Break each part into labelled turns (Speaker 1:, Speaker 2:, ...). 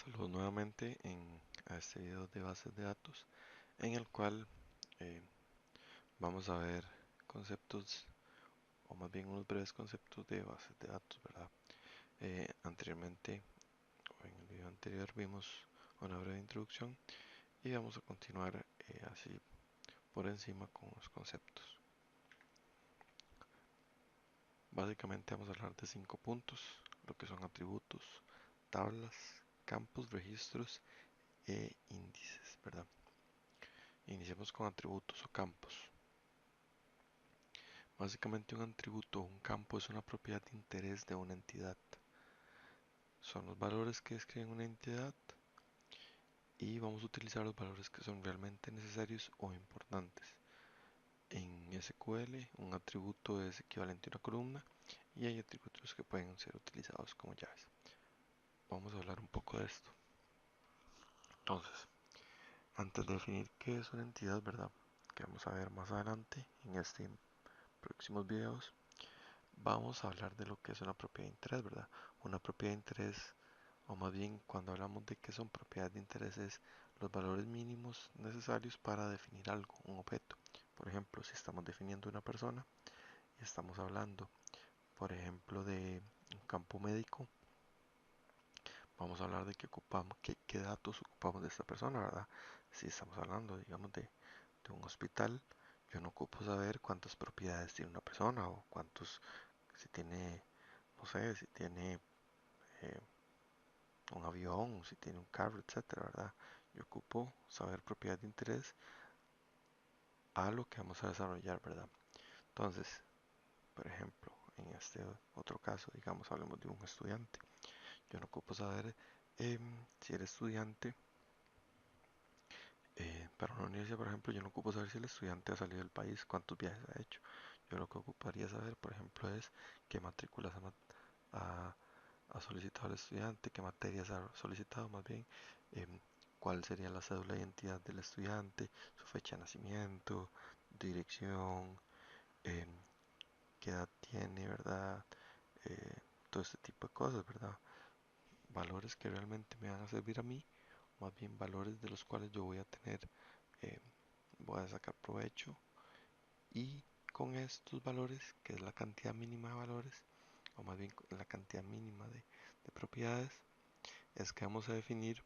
Speaker 1: Saludos nuevamente a este video de bases de datos en el cual eh, vamos a ver conceptos o más bien unos breves conceptos de bases de datos, ¿verdad? Anteriormente o en el video anterior vimos una breve introducción y vamos a continuar así por encima con los conceptos. Básicamente vamos a hablar de 5 puntos, lo que son atributos, tablas, campos, registros e índices, ¿verdad? Iniciemos con atributos o campos. Básicamente un atributo o un campo es una propiedad de interés de una entidad. Son los valores que describen una entidad y vamos a utilizar los valores que son realmente necesarios o importantes. En SQL un atributo es equivalente a una columna y hay atributos que pueden ser utilizados como llaves. Vamos a hablar un poco de esto. Entonces, antes de definir qué es una entidad, ¿verdad? Que vamos a ver más adelante en próximos videos. Vamos a hablar de lo que es una propiedad de interés, ¿verdad? Una propiedad de interés, o más bien cuando hablamos de qué son propiedades de interés, es los valores mínimos necesarios para definir algo, un objeto. Por ejemplo, si estamos definiendo una persona y estamos hablando, por ejemplo, de un campo médico, vamos a hablar de qué ocupamos, qué datos ocupamos de esta persona, ¿verdad? Si estamos hablando, digamos, de un hospital, yo no ocupo saber cuántas propiedades tiene una persona o cuántos, si tiene, no sé, si tiene eh, un avión, si tiene un carro, etcétera, ¿verdad? Yo ocupo saber propiedad de interés a lo que vamos a desarrollar, ¿verdad? Entonces, por ejemplo, en este otro caso, digamos, hablemos de un estudiante. Yo no ocupo saber si el estudiante, para una universidad, por ejemplo, yo no ocupo saber si el estudiante ha salido del país, cuántos viajes ha hecho. Yo lo que ocuparía saber, por ejemplo, es qué matrículas ha, ha solicitado el estudiante, qué materias ha solicitado más bien, em, cuál sería la cédula de identidad del estudiante, su fecha de nacimiento, dirección, em, qué edad tiene, ¿verdad? Eh, todo este tipo de cosas, ¿verdad? Valores que realmente me van a servir a mí, más bien valores de los cuales yo voy a tener, em, voy a sacar provecho y con estos valores, que es la cantidad mínima de valores, o más bien la cantidad mínima de propiedades, es que vamos a definir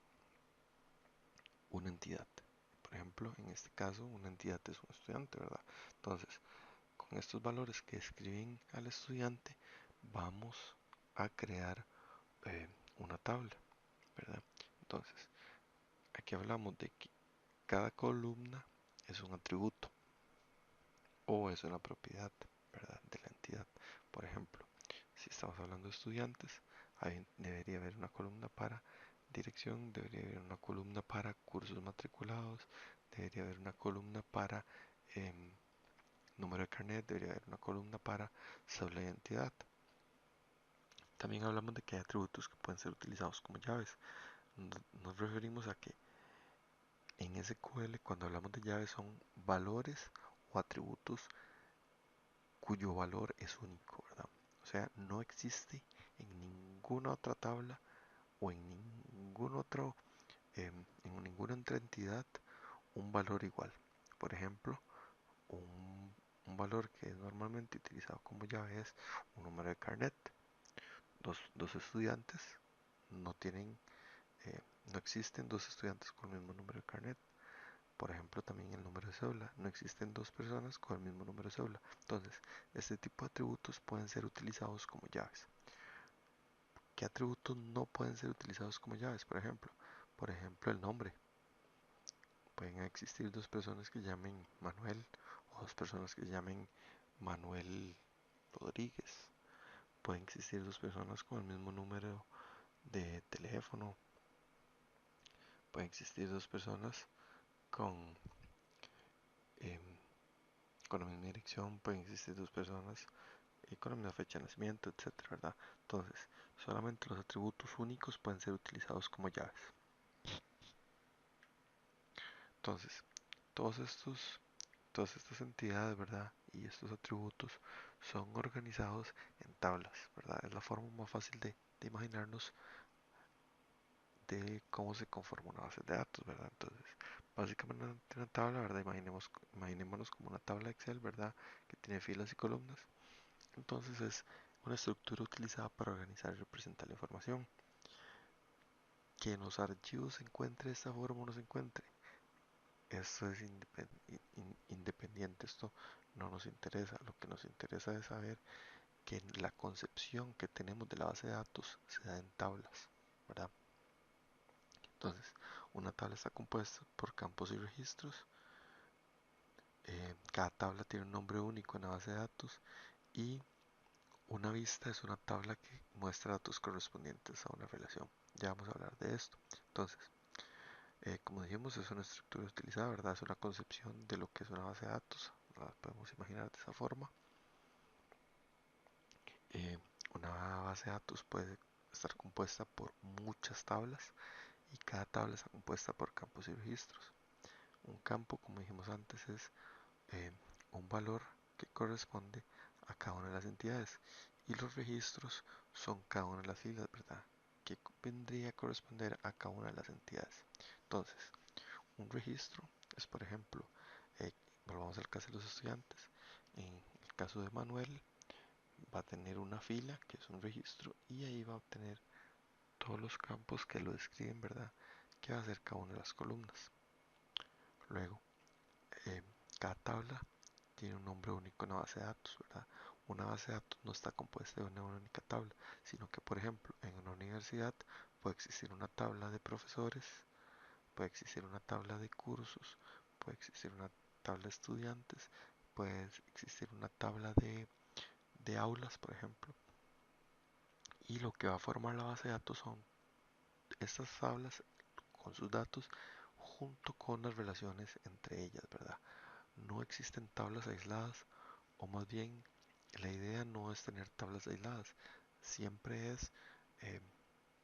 Speaker 1: una entidad. Por ejemplo, en este caso, una entidad es un estudiante, ¿verdad? Entonces, con estos valores que describen al estudiante, vamos a crear una tabla, ¿verdad? Entonces, aquí hablamos de que cada columna es un atributo o es una propiedad, ¿verdad? De la entidad. Por ejemplo, si estamos hablando de estudiantes, debería haber una columna para dirección, debería haber una columna para cursos matriculados, debería haber una columna para em, número de carnet, debería haber una columna para cédula de identidad. También hablamos de que hay atributos que pueden ser utilizados como llaves. Nos referimos a que en SQL cuando hablamos de llaves son valores o atributos cuyo valor es único, ¿verdad? O sea, no existe en ninguna otra tabla o en ningún otro, en ninguna otra entidad un valor igual. Por ejemplo, un valor que es normalmente utilizado como llave es un número de carnet. Dos estudiantes no tienen, no existen dos estudiantes con el mismo número de carnet. Por ejemplo, también el número de cédula. No existen dos personas con el mismo número de cédula. Entonces, este tipo de atributos pueden ser utilizados como llaves. ¿Qué atributos no pueden ser utilizados como llaves? Por ejemplo, el nombre. Pueden existir dos personas que llamen Manuel o dos personas que llamen Manuel Rodríguez. Pueden existir dos personas con el mismo número de teléfono. Pueden existir dos personas con, em, con la misma dirección. Pueden existir dos personas con la misma fecha de nacimiento, etcétera, ¿verdad? Entonces, solamente los atributos únicos pueden ser utilizados como llaves. Entonces, todos estos, todas estas entidades, ¿verdad? Y estos atributos son organizados en tablas, ¿verdad? Es la forma más fácil de imaginarnos de cómo se conforma una base de datos, ¿verdad? Entonces, básicamente una tabla, ¿verdad? Imaginémonos como una tabla Excel, ¿verdad? Que tiene filas y columnas. Entonces es una estructura utilizada para organizar y representar la información. Que en los archivos se encuentre de esta forma o no se encuentre. Esto es independiente, esto no nos interesa. Lo que nos interesa es saber que la concepción que tenemos de la base de datos se da en tablas, ¿verdad? Entonces, una tabla está compuesta por campos y registros. Cada tabla tiene un nombre único en la base de datos y una vista es una tabla que muestra datos correspondientes a una relación. Ya vamos a hablar de esto. Entonces, como dijimos, es una estructura utilizada, ¿verdad? Es una concepción de lo que es una base de datos. La podemos imaginar de esa forma. Eh, una base de datos puede estar compuesta por muchas tablas y cada tabla está compuesta por campos y registros. Un campo, como dijimos antes, es eh, un valor que corresponde a cada una de las entidades y los registros son cada una de las filas, ¿verdad? Que vendría a corresponder a cada una de las entidades. Entonces, un registro es, por ejemplo, eh, volvamos al caso de los estudiantes. En el caso de Manuel, va a tener una fila que es un registro y ahí va a obtener todos los campos que lo describen, ¿verdad? Que va a ser cada una de las columnas. Luego, eh, cada tabla tiene un nombre único en la base de datos, ¿verdad? Una base de datos no está compuesta de una única tabla, sino que, por ejemplo, en una universidad puede existir una tabla de profesores, puede existir una tabla de cursos, puede existir una tabla de estudiantes, puede existir una tabla de aulas, por ejemplo. Y lo que va a formar la base de datos son estas tablas con sus datos junto con las relaciones entre ellas, ¿verdad? No existen tablas aisladas, o más bien la idea no es tener tablas aisladas, siempre es eh,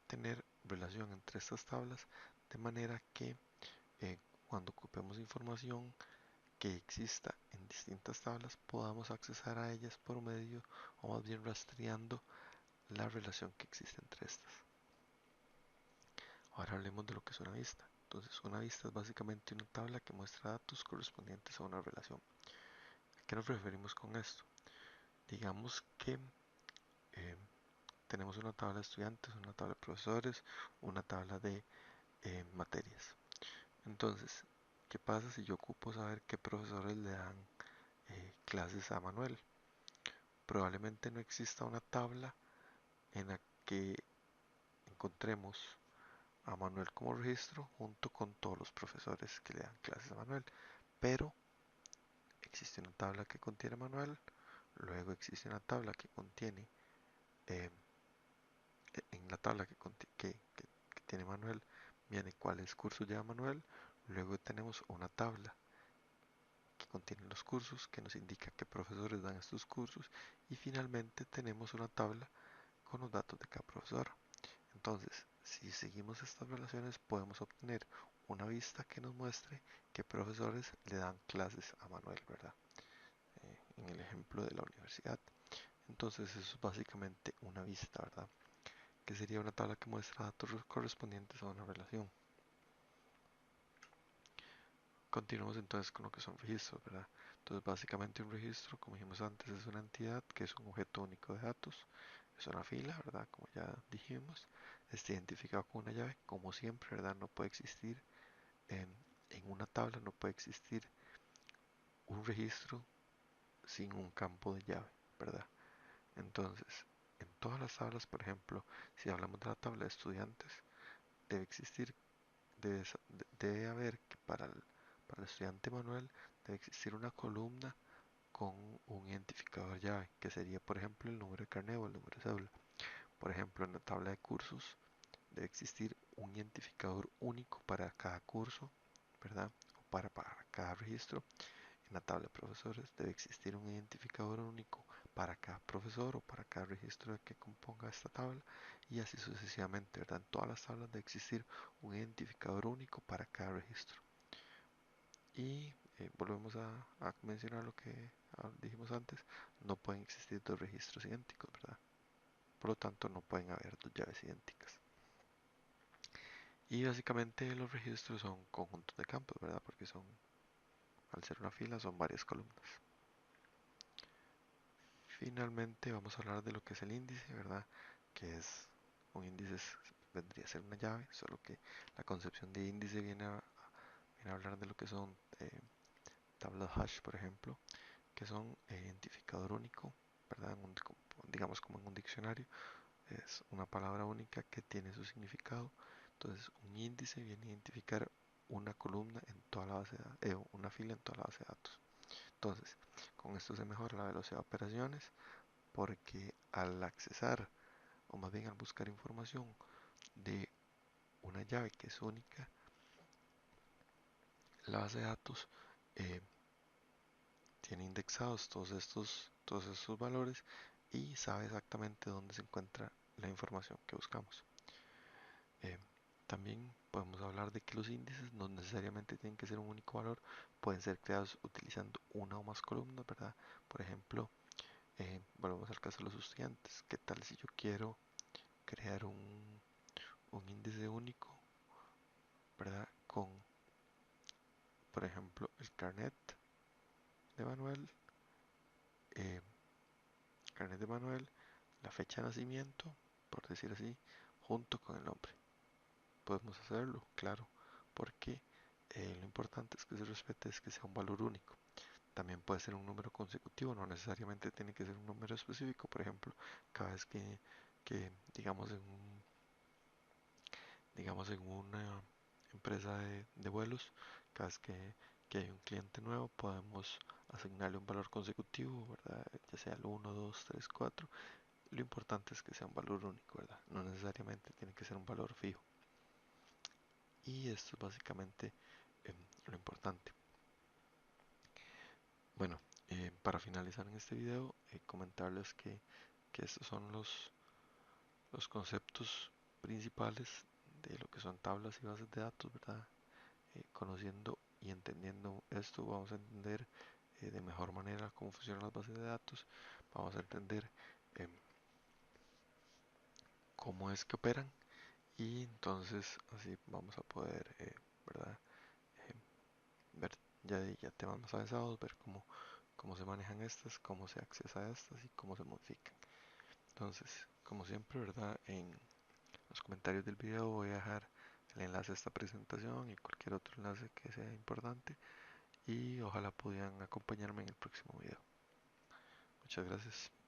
Speaker 1: tener relación entre estas tablas de manera que eh, cuando ocupemos información que exista en distintas tablas podamos accesar a ellas por medio o más bien rastreando la relación que existe entre estas. Ahora hablemos de lo que es una vista. Entonces, una vista es básicamente una tabla que muestra datos correspondientes a una relación. ¿A qué nos referimos con esto? Digamos que eh, tenemos una tabla de estudiantes, una tabla de profesores, una tabla de materias. Entonces, ¿qué pasa si yo ocupo saber qué profesores le dan clases a Manuel? Probablemente no exista una tabla en la que encontremos a Manuel como registro junto con todos los profesores que le dan clases a Manuel, pero existe una tabla que contiene Manuel, luego existe una tabla que contiene, eh, en la tabla que tiene Manuel, viene cuáles cursos lleva Manuel, luego tenemos una tabla que contiene los cursos, que nos indica qué profesores dan estos cursos, y finalmente tenemos una tabla con los datos de cada profesor. Entonces, si seguimos estas relaciones, podemos obtener una vista que nos muestre qué profesores le dan clases a Manuel, ¿verdad? En el ejemplo de la universidad. Entonces, eso es básicamente una vista, ¿verdad? Que sería una tabla que muestra datos correspondientes a una relación. Continuamos entonces con lo que son registros, ¿verdad? Entonces, básicamente un registro, como dijimos antes, es una entidad que es un objeto único de datos. Es una fila, ¿verdad? Como ya dijimos. Está identificado con una llave, como siempre, ¿verdad? No puede existir en, en una tabla, no puede existir un registro sin un campo de llave, ¿verdad? Entonces, en todas las tablas, por ejemplo, si hablamos de la tabla de estudiantes, debe existir, debe haber que para el estudiante Manuel debe existir una columna con un identificador llave, que sería, por ejemplo, el número de carnet o el número de cédula. Por ejemplo, en la tabla de cursos debe existir un identificador único para cada curso, ¿verdad? O para cada registro. En la tabla de profesores debe existir un identificador único para cada profesor o para cada registro que componga esta tabla y así sucesivamente, ¿verdad? En todas las tablas debe existir un identificador único para cada registro. Y volvemos a mencionar lo que dijimos antes, no pueden existir dos registros idénticos, ¿verdad? Por lo tanto, no pueden haber dos llaves idénticas. Y básicamente los registros son conjuntos de campos, ¿verdad? Porque son, al ser una fila, son varias columnas. Finalmente vamos a hablar de lo que es el índice, ¿verdad? Que es un índice vendría a ser una llave, solo que la concepción de índice viene a hablar de lo que son tablas hash, por ejemplo, que son identificador único, ¿verdad? Digamos como en un diccionario, es una palabra única que tiene su significado. Entonces, un índice viene a identificar una columna en toda la base de datos, una fila en toda la base de datos. Entonces, con esto se mejora la velocidad de operaciones porque al accesar o más bien al buscar información de una llave que es única, la base de datos eh, tiene indexados todos estos valores y sabe exactamente dónde se encuentra la información que buscamos. Eh, También podemos hablar de que los índices no necesariamente tienen que ser un único valor, pueden ser creados utilizando una o más columnas, ¿verdad? Por ejemplo, volvemos al caso de los estudiantes. ¿Qué tal si yo quiero crear un índice único, ¿verdad? Con, por ejemplo, el carnet de Manuel, eh, carnet de Manuel, la fecha de nacimiento, por decir así, junto con el nombre. Podemos hacerlo, claro, porque lo importante es que se respete es que sea un valor único. También puede ser un número consecutivo, no necesariamente tiene que ser un número específico. Por ejemplo, cada vez que digamos en una empresa de vuelos, cada vez que hay un cliente nuevo, podemos asignarle un valor consecutivo, ¿verdad? Ya sea el 1, 2, 3, 4. Lo importante es que sea un valor único, ¿verdad? No necesariamente tiene que ser un valor fijo. Y esto es básicamente lo importante. Bueno, para finalizar en este video, comentarles que estos son los conceptos principales de lo que son tablas y bases de datos, ¿verdad? Conociendo y entendiendo esto, vamos a entender de mejor manera cómo funcionan las bases de datos, vamos a entender eh, cómo es que operan y entonces así vamos a poder, ¿verdad? Eh, ver ya temas más avanzados, ver cómo se manejan estas, cómo se accesa a estas y cómo se modifican. Entonces, como siempre, ¿verdad? En los comentarios del video voy a dejar el enlace a esta presentación y cualquier otro enlace que sea importante y ojalá pudieran acompañarme en el próximo video. Muchas gracias.